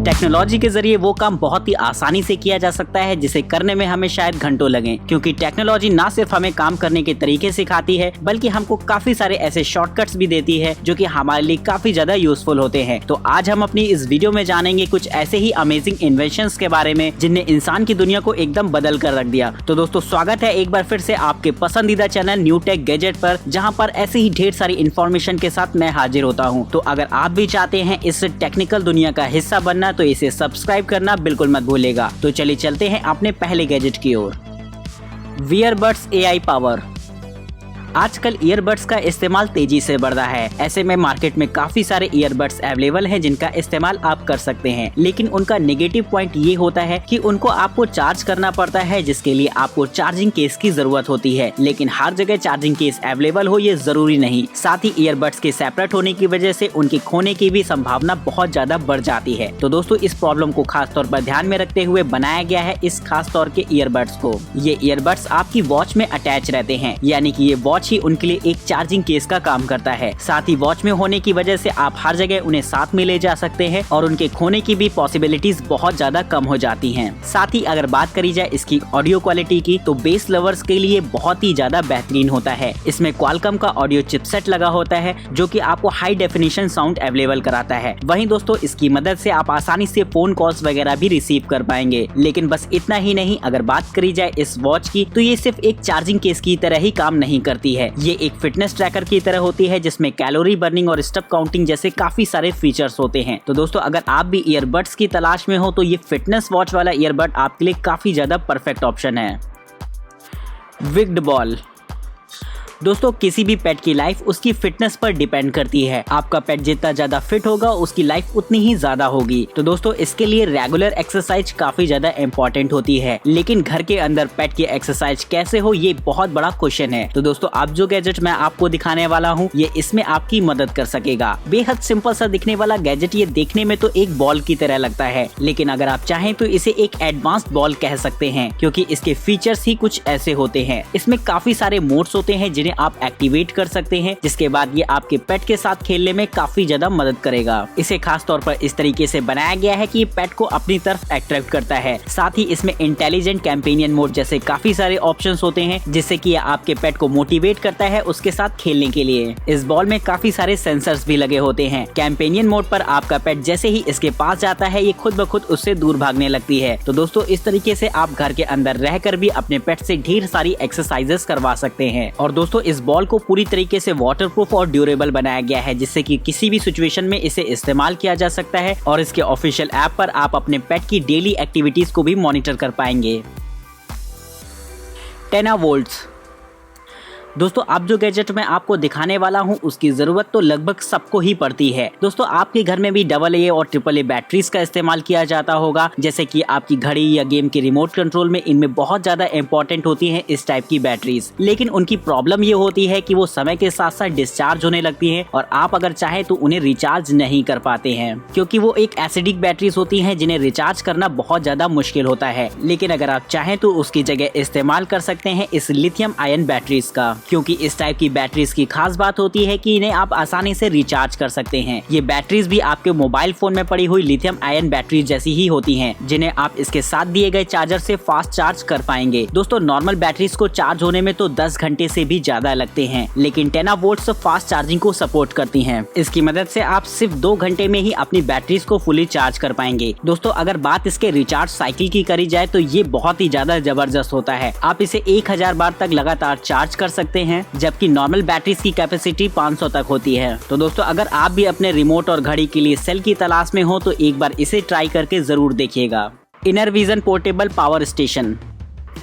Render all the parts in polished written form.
Technology के जरिए वो काम बहुत ही आसानी से किया जा सकता है जिसे करने में हमें शायद घंटों लगे, क्योंकि टेक्नोलॉजी ना सिर्फ हमें काम करने के तरीके सिखाती है बल्कि हमको काफी सारे ऐसे शॉर्टकट्स भी देती है जो कि हमारे लिए काफी ज्यादा यूजफुल होते हैं। तो आज हम अपनी इस वीडियो में जानेंगे कुछ ऐसे ही अमेजिंग इन्वेंशंस के बारे में जिनने इंसान की दुनिया को एकदम बदल कर रख दिया। तो दोस्तों स्वागत है एक बार फिर से आपके पसंदीदा चैनल न्यू टेक गैजेट पर, जहां पर ऐसे ही ढेर सारी इन्फॉर्मेशन के साथ मैं हाजिर होता हूं। तो अगर आप भी चाहते हैं इस टेक्निकल दुनिया का हिस्सा बनना तो इसे सब्सक्राइब करना बिल्कुल मत भूलिएगा। तो चलिए चलते हैं अपने पहले गैजेट की ओर। वियरबड्स AI पावर। आजकल ईयरबड्स का इस्तेमाल तेजी से बढ़ रहा है। ऐसे में मार्केट में काफी सारे ईयरबड्स अवेलेबल हैं जिनका इस्तेमाल आप कर सकते हैं, लेकिन उनका नेगेटिव पॉइंट ये होता है कि उनको आपको चार्ज करना पड़ता है, जिसके लिए आपको चार्जिंग केस की जरूरत होती है। लेकिन हर जगह चार्जिंग केस अवेलेबल हो ये जरूरी नहीं। साथ ही ईयरबड्स के सेपरेट होने की वजह से उनके खोने की भी संभावना बहुत ज्यादा बढ़ जाती है। तो दोस्तों इस प्रॉब्लम को खास तौर पर ध्यान में रखते हुए बनाया गया है इस खास तौर के ईयरबड्स को। ये ईयरबड्स आपकी वॉच में अटैच रहते हैं, यानी कि ये वॉच ही उनके लिए एक चार्जिंग केस का काम करता है। साथ ही वॉच में होने की वजह से आप हर जगह उन्हें साथ में ले जा सकते हैं और उनके खोने की भी पॉसिबिलिटीज बहुत ज्यादा कम हो जाती हैं। साथ ही अगर बात करी जाए इसकी ऑडियो क्वालिटी की तो बेस लवर्स के लिए बहुत ही ज्यादा बेहतरीन होता है। इसमें क्वालकॉम का ऑडियो चिपसेट लगा होता है जो कि आपको हाई डेफिनेशन साउंड अवेलेबल कराता है। वहीं दोस्तों इसकी मदद से आप आसानी से फोन कॉल्स वगैरह भी रिसीव कर पाएंगे। लेकिन बस इतना ही नहीं, अगर बात करी जाए इस वॉच की तो ये सिर्फ एक चार्जिंग केस की तरह ही काम नहीं करती है। ये एक फिटनेस ट्रैकर की तरह होती है जिसमें कैलोरी बर्निंग और स्टेप काउंटिंग जैसे काफी सारे फीचर्स होते हैं। तो दोस्तों अगर आप भी ईयरबड्स की तलाश में हो तो ये फिटनेस वॉच वाला ईयरबड आपके लिए काफी ज्यादा परफेक्ट ऑप्शन है। Wicked ball. दोस्तों किसी भी पेट की लाइफ उसकी फिटनेस पर डिपेंड करती है। आपका पेट जितना ज्यादा फिट होगा उसकी लाइफ उतनी ही ज्यादा होगी। तो दोस्तों इसके लिए रेगुलर एक्सरसाइज काफी ज्यादा इम्पोर्टेंट होती है, लेकिन घर के अंदर पेट की एक्सरसाइज कैसे हो ये बहुत बड़ा क्वेश्चन है। तो दोस्तों अब जो गैजेट मैं आपको दिखाने वाला हूँ ये इसमें आपकी मदद कर सकेगा। बेहद सिंपल सा दिखने वाला गैजेट ये देखने में तो एक बॉल की तरह लगता है, लेकिन अगर आप चाहें तो इसे एक एडवांस्ड बॉल कह सकते हैं, क्योंकि इसके फीचर्स ही कुछ ऐसे होते हैं। इसमें काफी सारे मोड्स होते हैं जिन्हें आप एक्टिवेट कर सकते हैं, जिसके बाद ये आपके पेट के साथ खेलने में काफी ज्यादा मदद करेगा। इसे खास तौर पर इस तरीके से बनाया गया है कि ये पेट को अपनी तरफ अट्रैक्ट करता है। साथ ही इसमें इंटेलिजेंट कैंपेनियन मोड जैसे काफी सारे ऑप्शंस होते हैं जिससे कि आपके पेट को मोटिवेट करता है उसके साथ खेलने के लिए। इस बॉल में काफी सारे सेंसर्स भी लगे होते हैं। कैंपेनियन मोड पर आपका पेट जैसे ही इसके पास जाता है ये खुद ब खुद उससे दूर भागने लगती है। तो दोस्तों इस तरीके से आप घर के अंदर रहकर भी अपने पेट से ढेर सारी एक्सरसाइजेस करवा सकते हैं। और दोस्तों इस बॉल को पूरी तरीके से वाटरप्रूफ और ड्यूरेबल बनाया गया है, जिससे कि किसी भी सिचुएशन में इसे इस्तेमाल किया जा सकता है और इसके ऑफिशियल ऐप पर आप अपने पेट की डेली एक्टिविटीज को भी मॉनिटर कर पाएंगे। 10 वोल्ट्स। दोस्तों अब जो गैजेट मैं आपको दिखाने वाला हूं उसकी जरूरत तो लगभग सबको ही पड़ती है। दोस्तों आपके घर में भी AA और AAA बैटरीज का इस्तेमाल किया जाता होगा, जैसे कि आपकी घड़ी या गेम के रिमोट कंट्रोल में इनमें बहुत ज्यादा इंपॉर्टेंट होती हैं इस टाइप की बैटरीज। लेकिन उनकी प्रॉब्लम ये होती है कि वो समय के साथ साथ डिस्चार्ज होने लगती हैं और आप अगर चाहें तो उन्हें रिचार्ज नहीं कर पाते हैं, क्योंकि वो एक एसिडिक बैटरीज होती हैं जिन्हें रिचार्ज करना बहुत ज्यादा मुश्किल होता है। लेकिन अगर आप चाहें तो उसकी जगह इस्तेमाल कर सकते हैं इस लिथियम आयन बैटरीज का, क्योंकि इस टाइप की बैटरीज की खास बात होती है कि इन्हें आप आसानी से रिचार्ज कर सकते हैं। ये बैटरीज भी आपके मोबाइल फोन में पड़ी हुई लिथियम आयन बैटरीज जैसी ही होती हैं, जिन्हें आप इसके साथ दिए गए चार्जर से फास्ट चार्ज कर पाएंगे। दोस्तों नॉर्मल बैटरीज को चार्ज होने में तो 10 घंटे से भी ज्यादा लगते हैं, लेकिन 10 वोल्ट्स फास्ट चार्जिंग को सपोर्ट करती हैं। इसकी मदद से आप सिर्फ 2 घंटे में ही अपनी बैटरीज को फुली चार्ज कर पाएंगे। दोस्तों अगर बात इसके रिचार्ज साइकिल की करी जाए तो ये बहुत ही ज्यादा जबरदस्त होता है। आप इसे 1000 बार तक लगातार चार्ज कर सकते हैं, जबकि नॉर्मल बैटरीज की कैपेसिटी 500 तक होती है। तो दोस्तों अगर आप भी अपने रिमोट और घड़ी के लिए सेल की तलाश में हो तो एक बार इसे ट्राई करके जरूर देखिएगा। इनरविजन पोर्टेबल पावर स्टेशन।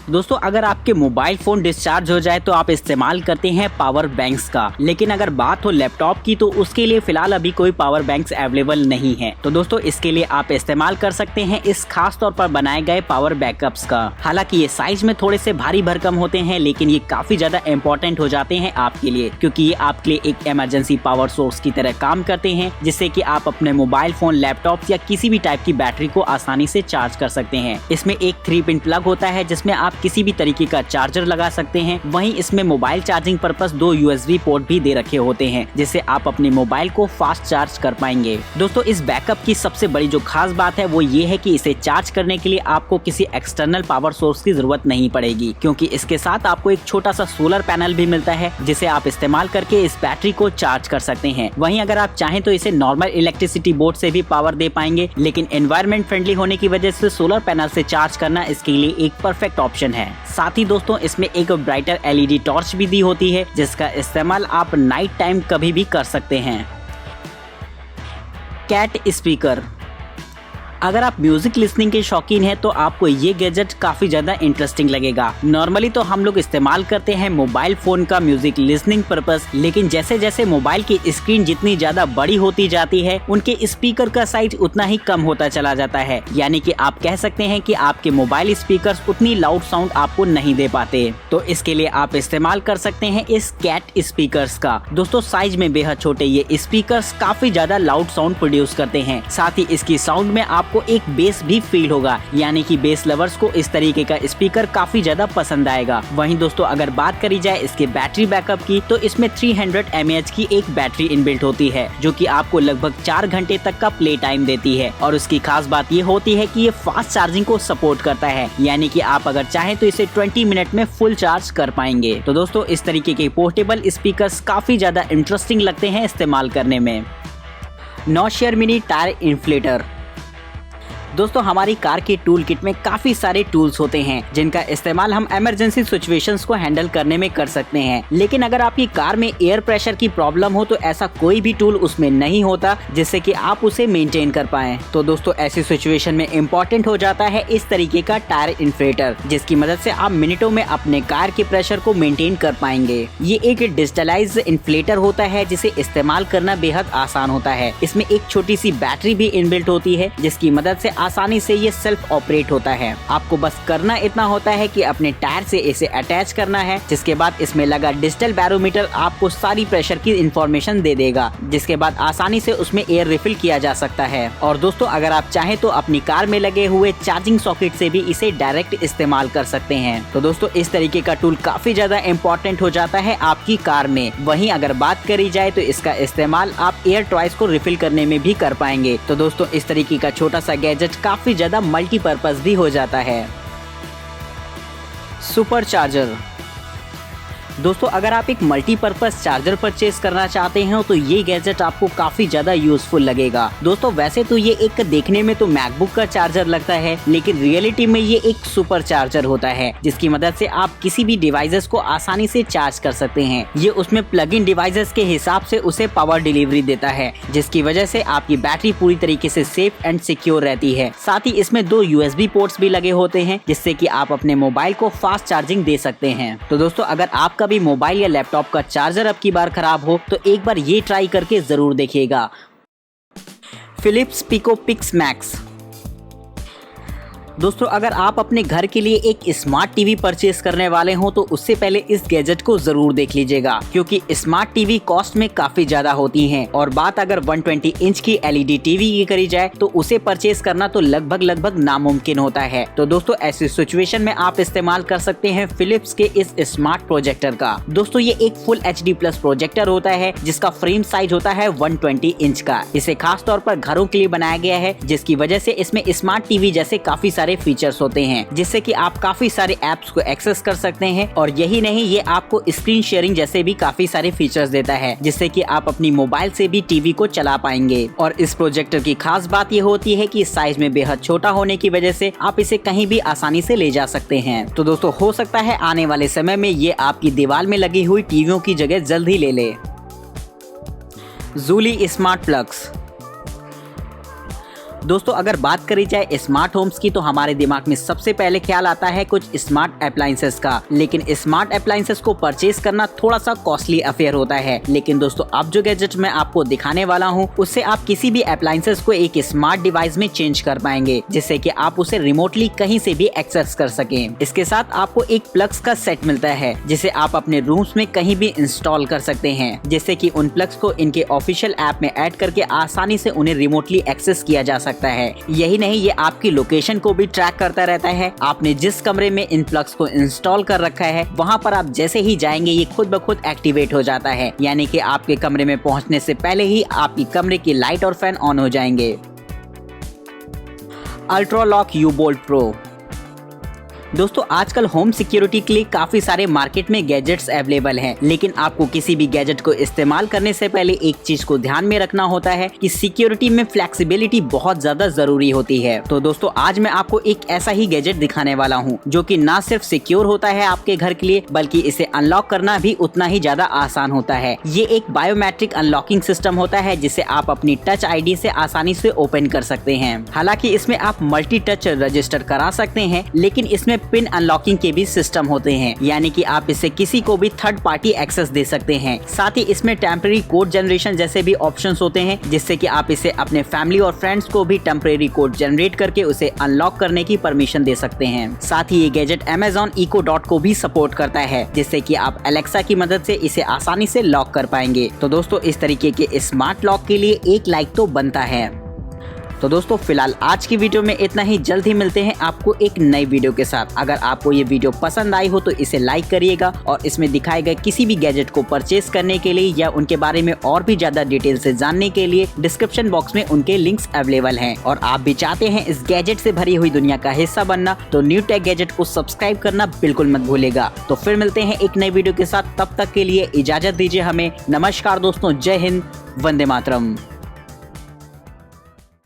दोस्तों अगर आपके मोबाइल फोन डिस्चार्ज हो जाए तो आप इस्तेमाल करते हैं पावर बैंक्स का, लेकिन अगर बात हो लैपटॉप की तो उसके लिए फिलहाल अभी कोई पावर बैंक्स अवेलेबल नहीं है। तो दोस्तों इसके लिए आप इस्तेमाल कर सकते हैं इस खास तौर पर बनाए गए पावर बैकअप्स का। हालांकि ये साइज में थोड़े से भारी भरकम होते हैं, लेकिन ये काफी ज्यादा इम्पोर्टेंट हो जाते हैं आपके लिए, क्योंकि ये आपके लिए एक इमरजेंसी पावर सोर्स की तरह काम करते हैं, जिससे कि आप अपने मोबाइल फोन, लैपटॉप या किसी भी टाइप की बैटरी को आसानी से चार्ज कर सकते हैं। इसमें एक 3 पिन प्लग होता है जिसमें आप आप किसी भी तरीके का चार्जर लगा सकते हैं। वहीं इसमें mobile charging purpose 2 USB port भी दे रखे होते हैं, जिससे आप अपने मोबाइल को फास्ट चार्ज कर पाएंगे। दोस्तों इस बैकअप की सबसे बड़ी जो खास बात है वो ये है कि इसे चार्ज करने के लिए आपको किसी एक्सटर्नल पावर सोर्स की जरूरत नहीं पड़ेगी, क्योंकि इसके साथ आपको एक छोटा सा सोलर पैनल भी मिलता है, जिसे आप इस्तेमाल करके इस बैटरी को चार्ज कर सकते हैं। वहीं अगर आप चाहें तो इसे नॉर्मल इलेक्ट्रिसिटी बोर्ड से भी पावर दे पाएंगे, लेकिन एनवायरमेंट फ्रेंडली होने की वजह से सोलर पैनल से चार्ज करना इसके लिए एक परफेक्ट ऑप्शन है। साथ ही दोस्तों इसमें एक ब्राइटर LED टॉर्च भी दी होती है, जिसका इस्तेमाल आप नाइट टाइम कभी भी कर सकते हैं। Cat speaker. अगर आप म्यूजिक लिसनिंग के शौकीन हैं तो आपको ये गैजेट काफी ज्यादा इंटरेस्टिंग लगेगा। नॉर्मली तो हम लोग इस्तेमाल करते हैं मोबाइल फोन का म्यूजिक लिसनिंग पर्पस, लेकिन जैसे जैसे मोबाइल की स्क्रीन जितनी ज्यादा बड़ी होती जाती है उनके स्पीकर का साइज उतना ही कम होता चला जाता है। यानी कि आप कह सकते हैं कि आपके मोबाइल स्पीकर उतनी लाउड साउंड आपको नहीं दे पाते। तो इसके लिए आप इस्तेमाल कर सकते हैं इस कैट स्पीकर्स का। दोस्तों साइज में बेहद छोटे ये स्पीकर्स काफी ज्यादा लाउड साउंड प्रोड्यूस करते हैं। साथ ही इसकी साउंड में आपको एक बेस भी फील होगा, यानी कि बेस लवर्स को इस तरीके का स्पीकर काफी ज्यादा पसंद आएगा। वहीं दोस्तों अगर बात करी जाए इसके बैटरी बैकअप की, तो इसमें 300 mAh की एक बैटरी इनबिल्ट होती है, जो कि आपको लगभग 4 घंटे तक का प्ले टाइम देती है। और उसकी खास बात ये होती है कि ये फास्ट चार्जिंग को सपोर्ट करता है, यानी कि आप अगर चाहें तो इसे 20 मिनट में फुल चार्ज कर पाएंगे। तो दोस्तों इस तरीके के पोर्टेबल स्पीकर्स काफी ज्यादा इंटरेस्टिंग लगते हैं इस्तेमाल करने में। नॉशेयर मिनी टायर इन्फ्लेटर। दोस्तों हमारी कार के टूल किट में काफी सारे टूल्स होते हैं, जिनका इस्तेमाल हम इमरजेंसी सिचुएशंस को हैंडल करने में कर सकते हैं। लेकिन अगर आपकी कार में एयर प्रेशर की प्रॉब्लम हो तो ऐसा कोई भी टूल उसमें नहीं होता जिससे कि आप उसे मेंटेन कर पाएं। तो दोस्तों ऐसी सिचुएशन में इम्पोर्टेंट हो जाता है इस तरीके का टायर इन्फ्लेटर, जिसकी मदद से आप मिनटों में अपने कार के प्रेशर को मेंटेन कर पाएंगे। ये एक डिजिटलाइज्ड इन्फ्लेटर होता है जिसे इस्तेमाल करना बेहद आसान होता है। इसमें एक छोटी सी बैटरी भी इनबिल्ट होती है, जिसकी मदद से आसानी से ये सेल्फ ऑपरेट होता है। आपको बस करना इतना होता है कि अपने टायर से इसे अटैच करना है, जिसके बाद इसमें लगा डिजिटल बैरोमीटर आपको सारी प्रेशर की इंफॉर्मेशन दे देगा, जिसके बाद आसानी से उसमें एयर रिफिल किया जा सकता है। और दोस्तों अगर आप चाहें तो अपनी कार में लगे हुए चार्जिंग सॉकेट से भी इसे डायरेक्ट इस्तेमाल कर सकते हैं। तो दोस्तों इस तरीके का टूल काफी ज्यादा इम्पोर्टेंट हो जाता है आपकी कार में। वहीं अगर बात करी जाए तो इसका इस्तेमाल आप एयर टॉयज को रिफिल करने में भी कर पाएंगे। तो दोस्तों इस तरीके का छोटा सा गैजेट काफी ज्यादा मल्टीपर्पज भी हो जाता है। Super charger. दोस्तों अगर आप एक मल्टीपर्पज चार्जर परचेज करना चाहते हैं तो ये गैजेट आपको काफी ज्यादा यूजफुल लगेगा। दोस्तों वैसे तो ये एक देखने में तो मैकबुक का चार्जर लगता है, लेकिन रियलिटी में ये एक सुपर चार्जर होता है, जिसकी मदद से आप किसी भी डिवाइसेस को आसानी से चार्ज कर सकते हैं। ये उसमें प्लग इन डिवाइसेस के हिसाब से उसे पावर डिलीवरी देता है, जिसकी वजह से आपकी बैटरी पूरी तरीके से सेफ एंड सिक्योर रहती है। साथ ही इसमें 2 USB पोर्ट्स भी लगे होते हैं, जिससे कि आप अपने मोबाइल को फास्ट चार्जिंग दे सकते हैं। तो दोस्तों अगर आपका भी मोबाइल या लैपटॉप का चार्जर अब की बार खराब हो तो एक बार ये ट्राई करके जरूर देखिएगा। Philips Pico Pix Max. दोस्तों अगर आप अपने घर के लिए एक स्मार्ट टीवी परचेज करने वाले हो तो उससे पहले इस गैजेट को जरूर देख लीजिएगा, क्योंकि स्मार्ट टीवी कॉस्ट में काफी ज्यादा होती हैं। और बात अगर 120 इंच की LED टीवी की करी जाए तो उसे परचेज करना तो लगभग नामुमकिन होता है। तो दोस्तों ऐसी सिचुएशन में आप इस्तेमाल कर सकते हैं फिलिप्स के इस स्मार्ट प्रोजेक्टर का। दोस्तों ये एक फुल HD+ प्रोजेक्टर होता है, जिसका फ्रेम साइज होता है 120 इंच का। इसे खास तौर पर घरों के लिए बनाया गया है, जिसकी वजह से इसमें स्मार्ट टीवी जैसे काफी सारे फीचर्स होते हैं, जिससे कि आप काफी सारे ऐप्स को एक्सेस कर सकते हैं। और यही नहीं, ये आपको स्क्रीन शेयरिंग जैसे भी काफी सारे फीचर्स देता है, जिससे कि आप अपनी मोबाइल से भी टीवी को चला पाएंगे। और इस प्रोजेक्टर की खास बात ये होती है कि साइज में बेहद छोटा होने की वजह से आप इसे कहीं भी आसानी से ले जा सकते हैं। तो दोस्तों हो सकता है आने वाले समय में ये आपकी दीवार में लगी हुई टीवियों की जगह जल्द ही ले ले। Julie smart plugs. दोस्तों अगर बात करी जाए स्मार्ट होम्स की तो हमारे दिमाग में सबसे पहले ख्याल आता है कुछ स्मार्ट अप्लायंसेस का, लेकिन स्मार्ट अप्लायंसेस को परचेज करना थोड़ा सा कॉस्टली अफेयर होता है। लेकिन दोस्तों अब जो गैजेट मैं आपको दिखाने वाला हूँ उससे आप किसी भी अप्लायंसेस को एक स्मार्ट डिवाइस में चेंज कर पाएंगे, जिससे कि आप उसे रिमोटली कहीं से भी एक्सेस कर सकें। इसके साथ आपको एक प्लग्स का सेट मिलता है, जिसे आप अपने रूम्स में कहीं भी इंस्टॉल कर सकते हैं, जिससे कि उन प्लग्स को इनके ऑफिशियल ऐप में ऐड करके आसानी से उन्हें रिमोटली एक्सेस किया जा सकता सकता है। यही नहीं, ये आपकी लोकेशन को भी ट्रैक करता रहता है। आपने जिस कमरे में इन प्लग्स को इंस्टॉल कर रखा है वहाँ पर आप जैसे ही जाएंगे ये खुद ब खुद एक्टिवेट हो जाता है, यानी कि आपके कमरे में पहुँचने से पहले ही आपकी कमरे की लाइट और फैन ऑन हो जाएंगे। Ultra lock you bolt pro. दोस्तों आजकल होम सिक्योरिटी के लिए काफी सारे मार्केट में गैजेट्स अवेलेबल हैं, लेकिन आपको किसी भी गैजेट को इस्तेमाल करने से पहले एक चीज को ध्यान में रखना होता है कि सिक्योरिटी में फ्लेक्सिबिलिटी बहुत ज्यादा जरूरी होती है। तो दोस्तों आज मैं आपको एक ऐसा ही गैजेट दिखाने वाला हूं जो कि ना सिर्फ सिक्योर होता है आपके घर के लिए, बल्कि इसे अनलॉक करना भी उतना ही ज्यादा आसान होता है। ये एक बायोमेट्रिक अनलॉकिंग सिस्टम होता है जिसे आप अपनी टच आईडी से आसानी से ओपन कर सकते हैं। हालांकि इसमें आप मल्टी टच रजिस्टर करा सकते हैं, लेकिन इसमें पिन अनलॉकिंग के भी सिस्टम होते हैं, यानी कि आप इससे किसी को भी थर्ड पार्टी एक्सेस दे सकते हैं। साथ ही इसमें टेम्परेरी कोड जनरेशन जैसे भी ऑप्शंस होते हैं, जिससे कि आप इसे अपने फैमिली और फ्रेंड्स को भी टेम्परेरी कोड जनरेट करके उसे अनलॉक करने की परमिशन दे सकते हैं। साथ ही ये गैजेट Amazon Echo Dot को भी सपोर्ट करता है, जिससे कि आप एलेक्सा की मदद से इसे आसानी से लॉक कर पाएंगे। तो दोस्तों इस तरीके के स्मार्ट लॉक के लिए एक लाइक तो बनता है। तो दोस्तों फिलहाल आज की वीडियो में इतना ही। जल्द ही मिलते हैं आपको एक नई वीडियो के साथ। अगर आपको ये वीडियो पसंद आई हो तो इसे लाइक करिएगा, और इसमें दिखाए गए किसी भी गैजेट को परचेज करने के लिए या उनके बारे में और भी ज्यादा डिटेल से जानने के लिए डिस्क्रिप्शन बॉक्स में उनके लिंक्स अवेलेबल हैं। और आप भी चाहते हैं इस गैजेट से भरी हुई दुनिया का हिस्सा बनना, तो न्यू टेक गैजेट को सब्सक्राइब करना बिल्कुल मत भूलेगा। तो फिर मिलते हैं एक नई वीडियो के साथ, तब तक के लिए इजाजत दीजिए हमें। नमस्कार दोस्तों, जय हिंद, वंदे मातरम।